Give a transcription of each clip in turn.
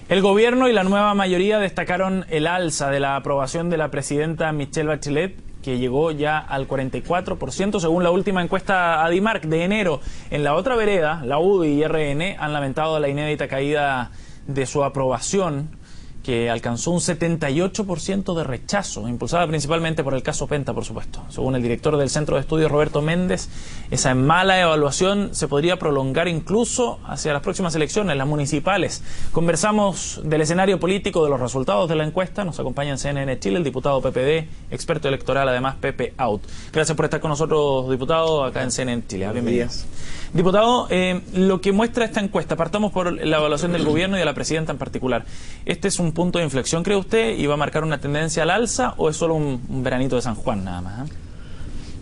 El gobierno y la nueva mayoría destacaron el alza de la aprobación de la presidenta Michelle Bachelet, que llegó ya al 44% según la última encuesta Adimark de enero. En la otra vereda, la UDI y RN han lamentado la inédita caída de su aprobación, que alcanzó un 78% de rechazo, impulsada principalmente por el caso Penta, por supuesto. Según el director del Centro de Estudios, Roberto Méndez, esa mala evaluación se podría prolongar incluso hacia las próximas elecciones, las municipales. Conversamos del escenario político, de los resultados de la encuesta. Nos acompaña en CNN Chile el diputado PPD, experto electoral, además Pepe Out. Gracias por estar con nosotros, diputado, acá en CNN Chile. Bienvenidos. Diputado, lo que muestra esta encuesta, partamos por la evaluación del gobierno y de la presidenta en particular. ¿Este es un punto de inflexión, cree usted, y va a marcar una tendencia al alza, o es solo un veranito de San Juan nada más?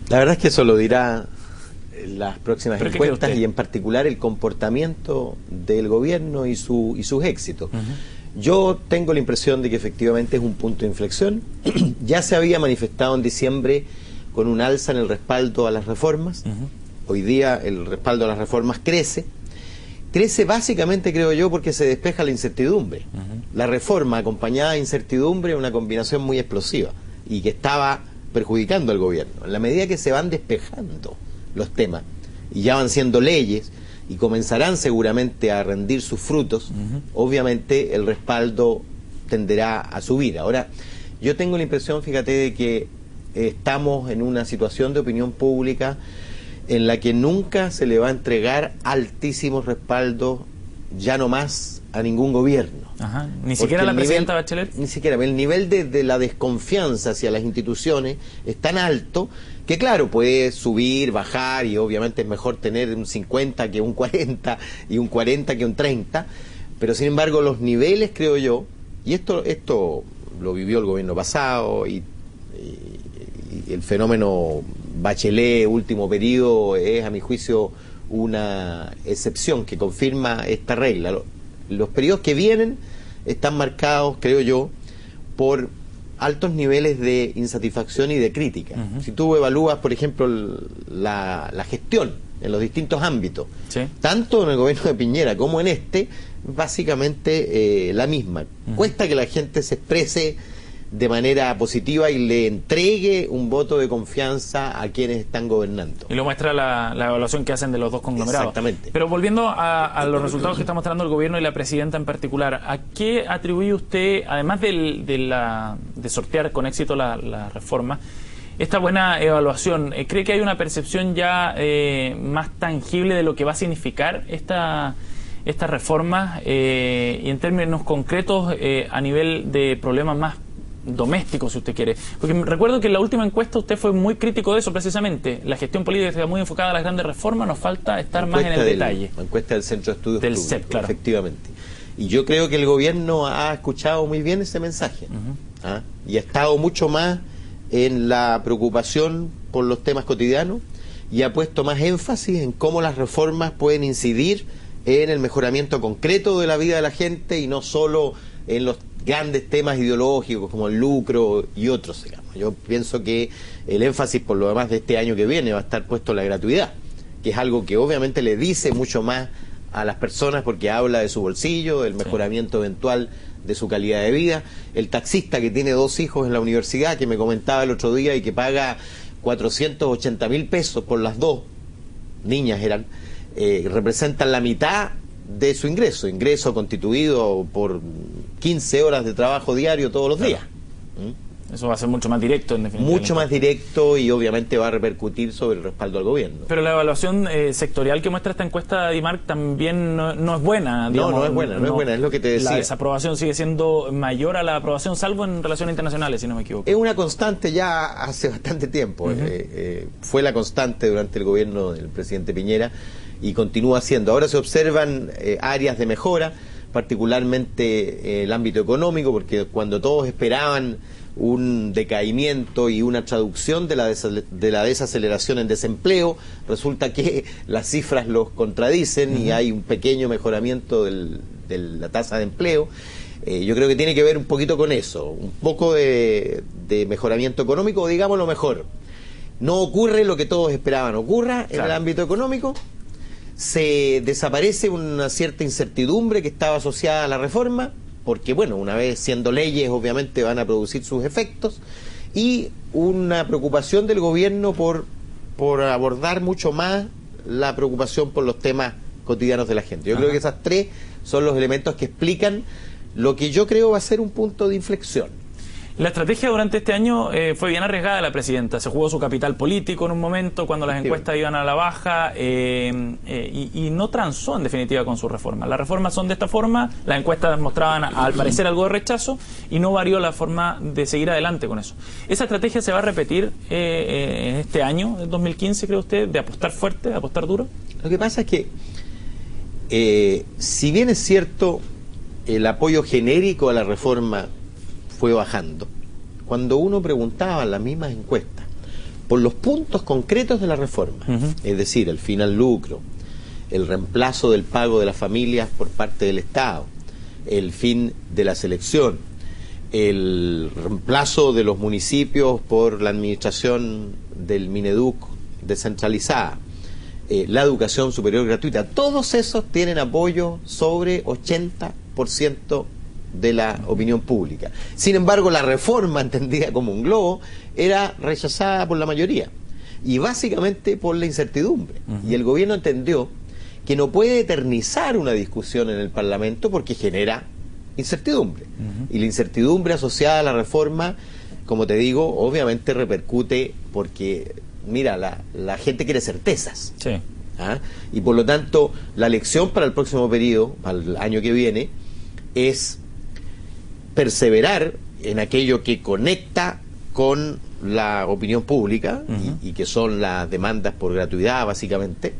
La verdad es que eso lo dirá las próximas encuestas y en particular el comportamiento del gobierno y sus éxitos. Yo tengo la impresión de que efectivamente es un punto de inflexión. Ya se había manifestado en diciembre con un alza en el respaldo a las reformas. Hoy día el respaldo a las reformas crece. Crece básicamente, creo yo, porque se despeja la incertidumbre. La reforma acompañada de incertidumbre es una combinación muy explosiva y que estaba perjudicando al gobierno. En la medida que se van despejando los temas y ya van siendo leyes y comenzarán seguramente a rendir sus frutos, obviamente el respaldo tenderá a subir. Ahora, yo tengo la impresión, fíjate, de que estamos en una situación de opinión pública en la que nunca se le va a entregar altísimos respaldos, ya no más, a ningún gobierno. Ni siquiera a la presidenta Bachelet. Ni siquiera. El nivel de la desconfianza hacia las instituciones es tan alto que, claro, puede subir, bajar, y obviamente es mejor tener un 50 que un 40 y un 40 que un 30, pero sin embargo los niveles, creo yo, y esto lo vivió el gobierno pasado, y el fenómeno Bachelet último periodo es, a mi juicio, una excepción que confirma esta regla. Los periodos que vienen están marcados, creo yo, por altos niveles de insatisfacción y de crítica. Si tú evalúas, por ejemplo, la gestión en los distintos ámbitos, tanto en el gobierno de Piñera como en este, básicamente la misma. Cuesta que la gente se exprese de manera positiva y le entregue un voto de confianza a quienes están gobernando. Y lo muestra la evaluación que hacen de los dos conglomerados. Exactamente. Pero volviendo a los resultados que está mostrando el gobierno y la presidenta en particular, ¿a qué atribuye usted, además de sortear con éxito la reforma, esta buena evaluación? ¿Cree que hay una percepción ya más tangible de lo que va a significar esta reforma y en términos concretos a nivel de problemas más domésticos, si usted quiere? Porque recuerdo que en la última encuesta usted fue muy crítico de eso, precisamente. La gestión política está muy enfocada a las grandes reformas, nos falta estar más en el detalle. La encuesta del Centro de Estudios del Públicos, CEP, claro. Efectivamente. Y yo creo que el gobierno ha escuchado muy bien ese mensaje y ha estado mucho más en la preocupación por los temas cotidianos y ha puesto más énfasis en cómo las reformas pueden incidir en el mejoramiento concreto de la vida de la gente y no solo en los grandes temas ideológicos como el lucro y otros, digamos. Yo pienso que el énfasis, por lo demás, de este año que viene va a estar puesto en la gratuidad, que es algo que obviamente le dice mucho más a las personas porque habla de su bolsillo, del mejoramiento eventual de su calidad de vida. El taxista que tiene 2 hijos en la universidad, que me comentaba el otro día y que paga 480.000 pesos por las 2 niñas, representan la mitad de su ingreso constituido por 15 horas de trabajo diario todos los días. Eso va a ser mucho más directo, en definitiva. Mucho más directo y obviamente va a repercutir sobre el respaldo al gobierno. Pero la evaluación sectorial que muestra esta encuesta de Adimark también no es buena. Digamos, no es buena, es lo que te decía. La desaprobación sigue siendo mayor a la aprobación, salvo en relaciones internacionales, si no me equivoco. Es una constante ya hace bastante tiempo. Fue la constante durante el gobierno del presidente Piñera y continúa siendo. Ahora se observan áreas de mejora, particularmente el ámbito económico, porque cuando todos esperaban un decaimiento y una traducción de la desaceleración en desempleo, resulta que las cifras los contradicen y hay un pequeño mejoramiento de la tasa de empleo. Yo creo que tiene que ver un poquito con eso, un poco de mejoramiento económico, o digámoslo mejor, no ocurre lo que todos esperaban ocurra en el ámbito económico, se desaparece una cierta incertidumbre que estaba asociada a la reforma, porque bueno, una vez siendo leyes obviamente van a producir sus efectos, y una preocupación del gobierno por abordar mucho más la preocupación por los temas cotidianos de la gente. Yo creo que esas tres son los elementos que explican lo que yo creo va a ser un punto de inflexión. La estrategia durante este año fue bien arriesgada de la presidenta. Se jugó su capital político en un momento cuando las encuestas iban a la baja y no transó en definitiva con sus reformas. Las reformas son de esta forma, las encuestas mostraban al parecer algo de rechazo y no varió la forma de seguir adelante con eso. ¿Esa estrategia se va a repetir en este año, el 2015, cree usted, de apostar fuerte, de apostar duro? Lo que pasa es que, si bien es cierto, el apoyo genérico a la reforma fue bajando, cuando uno preguntaba en las mismas encuestas por los puntos concretos de la reforma, es decir, el fin al lucro, el reemplazo del pago de las familias por parte del Estado, el fin de la selección, el reemplazo de los municipios por la administración del Mineduc descentralizada, la educación superior gratuita, todos esos tienen apoyo sobre 80% de la opinión pública. Sin embargo, la reforma, entendida como un globo, era rechazada por la mayoría, y básicamente por la incertidumbre. Y el gobierno entendió que no puede eternizar una discusión en el Parlamento porque genera incertidumbre. Y la incertidumbre asociada a la reforma, como te digo, obviamente repercute porque, mira, la gente quiere certezas. Sí. Y por lo tanto, la lección para el próximo periodo, para el año que viene, es perseverar en aquello que conecta con la opinión pública y que son las demandas por gratuidad básicamente,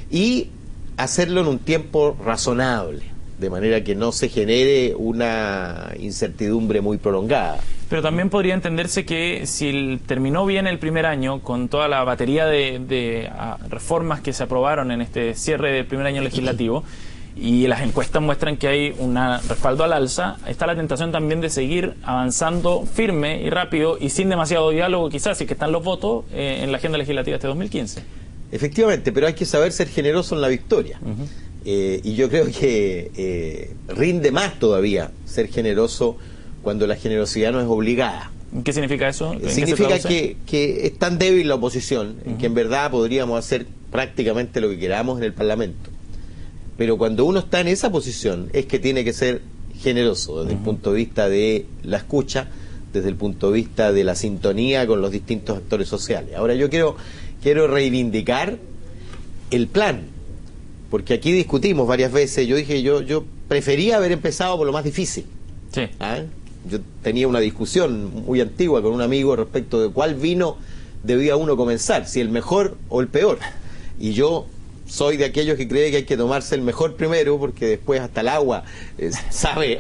y hacerlo en un tiempo razonable, de manera que no se genere una incertidumbre muy prolongada. Pero también podría entenderse que si terminó bien el primer año con toda la batería de reformas que se aprobaron en este cierre del primer año legislativo, y las encuestas muestran que hay un respaldo al alza, está la tentación también de seguir avanzando firme y rápido y sin demasiado diálogo, quizás, si que están los votos en la agenda legislativa este 2015. Efectivamente, pero hay que saber ser generoso en la victoria. Y yo creo que rinde más todavía ser generoso cuando la generosidad no es obligada. ¿Qué significa eso? Significa que es tan débil la oposición que en verdad podríamos hacer prácticamente lo que queramos en el Parlamento. Pero cuando uno está en esa posición es que tiene que ser generoso desde el punto de vista de la escucha, desde el punto de vista de la sintonía con los distintos actores sociales. Ahora yo quiero reivindicar el plan, porque aquí discutimos varias veces. Yo dije, yo prefería haber empezado por lo más difícil. Sí. Yo tenía una discusión muy antigua con un amigo respecto de cuál vino debía uno comenzar, si el mejor o el peor. Y yo soy de aquellos que cree que hay que tomarse el mejor primero, porque después hasta el agua sabe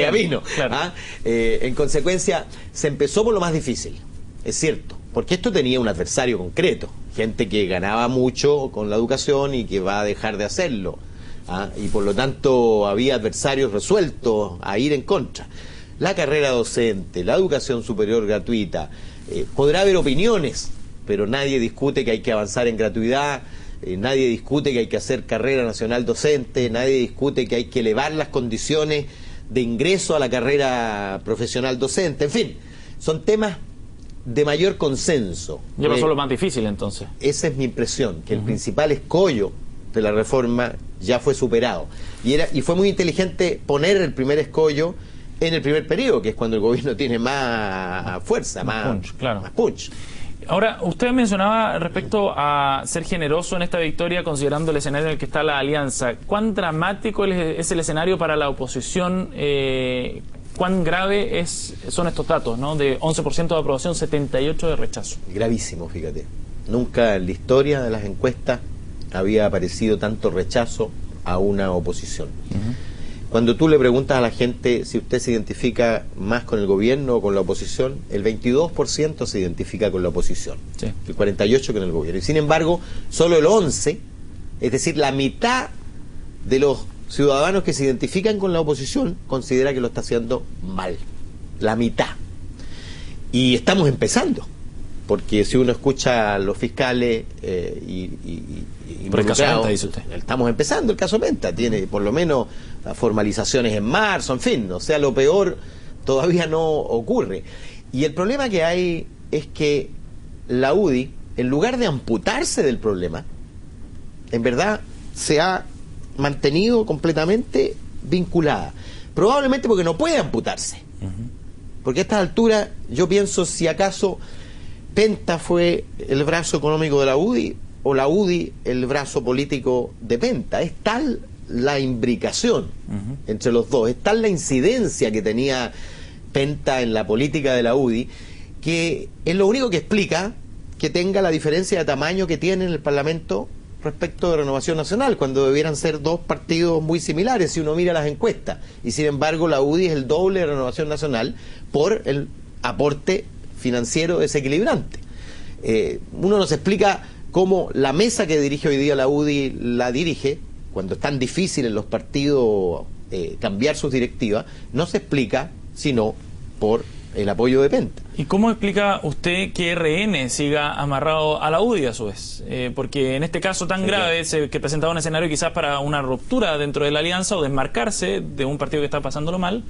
a vino. Claro. En consecuencia, se empezó por lo más difícil, es cierto, porque esto tenía un adversario concreto, gente que ganaba mucho con la educación y que va a dejar de hacerlo, y por lo tanto había adversarios resueltos a ir en contra. La carrera docente, la educación superior gratuita, podrá haber opiniones, pero nadie discute que hay que avanzar en gratuidad. Nadie discute que hay que hacer carrera nacional docente, nadie discute que hay que elevar las condiciones de ingreso a la carrera profesional docente. En fin, son temas de mayor consenso. Ya pasó lo más difícil entonces. Esa es mi impresión, que el principal escollo de la reforma ya fue superado. Y fue muy inteligente poner el primer escollo en el primer periodo, que es cuando el gobierno tiene más fuerza, más punch, claro. Más punch. Ahora, usted mencionaba respecto a ser generoso en esta victoria considerando el escenario en el que está la alianza. ¿Cuán dramático es el escenario para la oposición? ¿Cuán grave son estos datos, ¿no? De 11% de aprobación, 78% de rechazo. Gravísimo, fíjate. Nunca en la historia de las encuestas había aparecido tanto rechazo a una oposición. Cuando tú le preguntas a la gente si usted se identifica más con el gobierno o con la oposición, el 22% se identifica con la oposición, sí. El 48% con el gobierno. Y sin embargo, solo el 11%, es decir, la mitad de los ciudadanos que se identifican con la oposición considera que lo está haciendo mal. La mitad. Y estamos empezando. porque si uno escucha a los fiscales por el caso Penta, dice usted. Estamos empezando el caso Penta, tiene por lo menos formalizaciones en marzo, en fin, o sea, lo peor todavía no ocurre. Y el problema que hay es que la UDI, en lugar de amputarse del problema, en verdad se ha mantenido completamente vinculada. Probablemente porque no puede amputarse. Porque a esta altura yo pienso, si acaso Penta fue el brazo económico de la UDI o la UDI el brazo político de Penta. Es tal la imbricación entre los dos, es tal la incidencia que tenía Penta en la política de la UDI, que es lo único que explica que tenga la diferencia de tamaño que tiene en el Parlamento respecto de Renovación Nacional, cuando debieran ser dos partidos muy similares si uno mira las encuestas, y sin embargo la UDI es el doble de Renovación Nacional por el aporte financiero desequilibrante. Uno nos explica cómo la mesa que dirige hoy día la UDI la dirige, cuando es tan difícil en los partidos cambiar sus directivas, no se explica sino por el apoyo de Penta. ¿Y cómo explica usted que RN siga amarrado a la UDI a su vez? Porque en este caso tan grave, que presentaba un escenario quizás para una ruptura dentro de la alianza o desmarcarse de un partido que está pasándolo mal,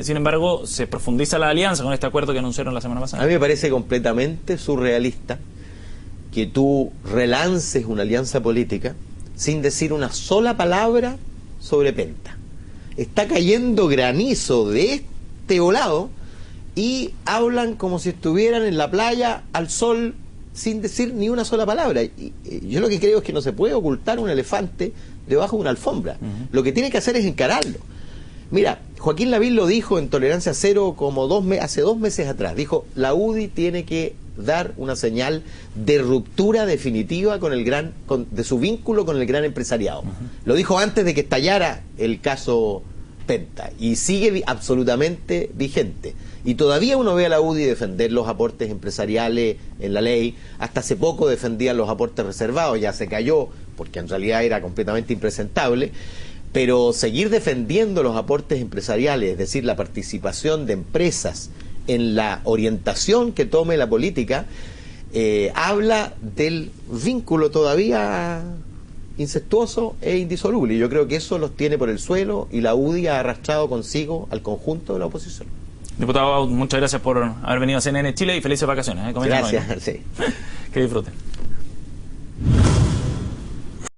sin embargo se profundiza la alianza con este acuerdo que anunciaron la semana pasada. A mí me parece completamente surrealista que tú relances una alianza política sin decir una sola palabra sobre Penta. Está cayendo granizo de este volado y hablan como si estuvieran en la playa al sol sin decir ni una sola palabra. Y yo lo que creo es que no se puede ocultar un elefante debajo de una alfombra. Lo que tiene que hacer es encararlo. Mira, Joaquín Lavín lo dijo en Tolerancia Cero como hace 2 meses atrás. Dijo, la UDI tiene que dar una señal de ruptura definitiva de su vínculo con el gran empresariado. Lo dijo antes de que estallara el caso Penta y sigue absolutamente vigente. Y todavía uno ve a la UDI defender los aportes empresariales en la ley. Hasta hace poco defendían los aportes reservados, ya se cayó porque en realidad era completamente impresentable. Pero seguir defendiendo los aportes empresariales, es decir, la participación de empresas en la orientación que tome la política, habla del vínculo todavía incestuoso e indisoluble. Y yo creo que eso los tiene por el suelo y la UDI ha arrastrado consigo al conjunto de la oposición. Diputado, muchas gracias por haber venido a CNN Chile y felices vacaciones. Gracias, sí. Que disfruten.